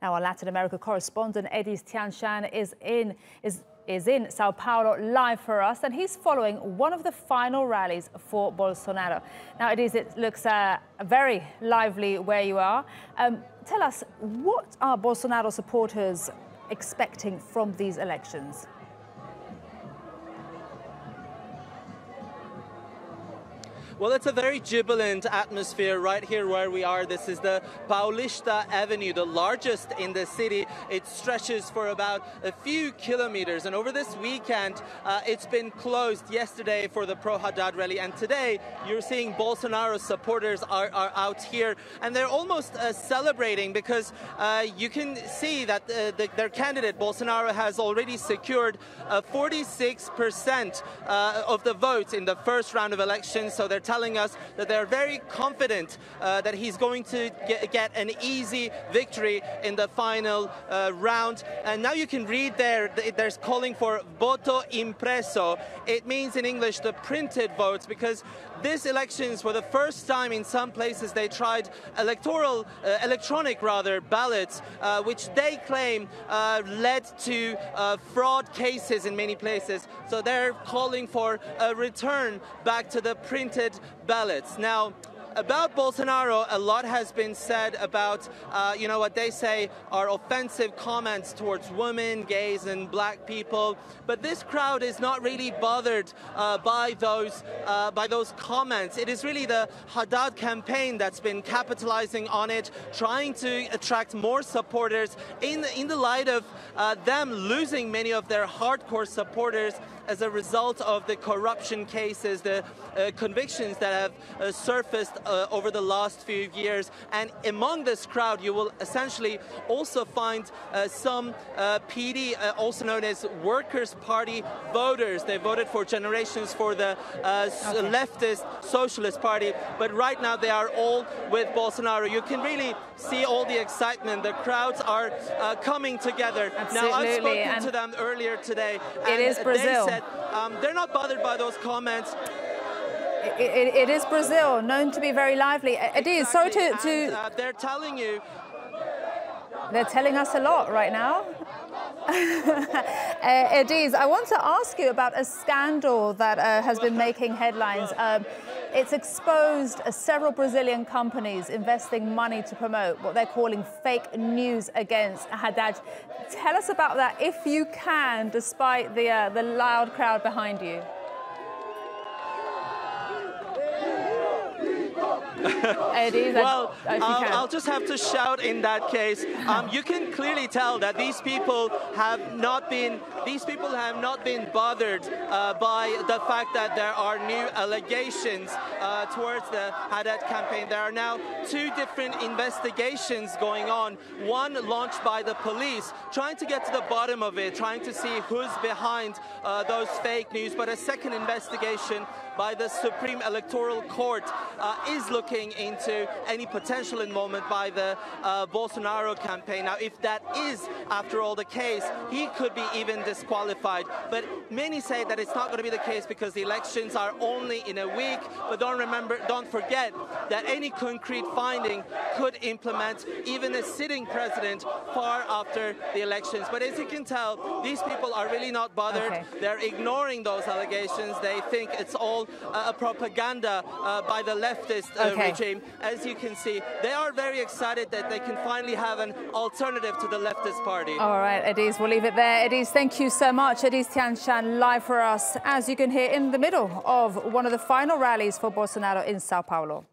Now, our Latin America correspondent Ediz Tiyansan is in Sao Paulo live for us, and he's following one of the final rallies for Bolsonaro. Now, Ediz, it looks very lively where you are. Tell us, what are Bolsonaro supporters expecting from these elections? Well, it's a very jubilant atmosphere right here where we are. This is the Paulista Avenue, the largest in the city. It stretches for about a few kilometers. And over this weekend, it's been closed yesterday for the pro-Haddad rally. And today, you're seeing Bolsonaro supporters are out here. And they're almost celebrating because you can see that their candidate, Bolsonaro, has already secured 46% of the votes in the first round of elections. So they're telling us that they're very confident that he's going to get an easy victory in the final round. And now you can read there's calling for voto impreso. It means in English the printed votes, because this elections, for the first time in some places, they tried electronic ballots, which they claim led to fraud cases in many places. So they're calling for a return back to the printed ballots. Now, about Bolsonaro, a lot has been said about, what they say are offensive comments towards women, gays, and black people. But this crowd is not really bothered by those comments. It is really the Haddad campaign that's been capitalizing on it, trying to attract more supporters in the light of them losing many of their hardcore supporters as a result of the corruption cases, the convictions that have surfaced over the last few years. And among this crowd, you will essentially also find some PD, also known as Workers' Party voters. They voted for generations for the leftist Socialist Party, but right now they are all with Bolsonaro. You can really see all the excitement. The crowds are coming together. Absolutely. Now, I've spoken to them earlier today. It is Brazil. They said they're not bothered by those comments. It is Brazil, known to be very lively. Ediz, sorry to they're telling you. They're telling us a lot right now. Ediz, I want to ask you about a scandal that has been making headlines. It's exposed several Brazilian companies investing money to promote what they're calling fake news against Haddad. Tell us about that, if you can, despite the loud crowd behind you. Ediz, well, I'll just have to shout in that case. You can clearly tell that these people have not been bothered by the fact that there are new allegations towards the Haddad campaign. There are now two different investigations going on. One launched by the police, trying to get to the bottom of it, trying to see who's behind those fake news. But a second investigation by the Supreme Electoral Court is looking into any potential involvement by the Bolsonaro campaign. Now, if that is, after all, the case, he could be even disqualified. But many say that it's not going to be the case because the elections are only in a week. But don't forget that any concrete finding could implement even a sitting president far after the elections. But as you can tell, these people are really not bothered. Okay. They're ignoring those allegations. They think it's all a propaganda by the leftist regime. As you can see, they are very excited that they can finally have an alternative to the leftist party. All right, Ediz, we'll leave it there. Ediz, thank you so much. Ediz Tiyansan live for us, as you can hear, in the middle of one of the final rallies for Bolsonaro in Sao Paulo.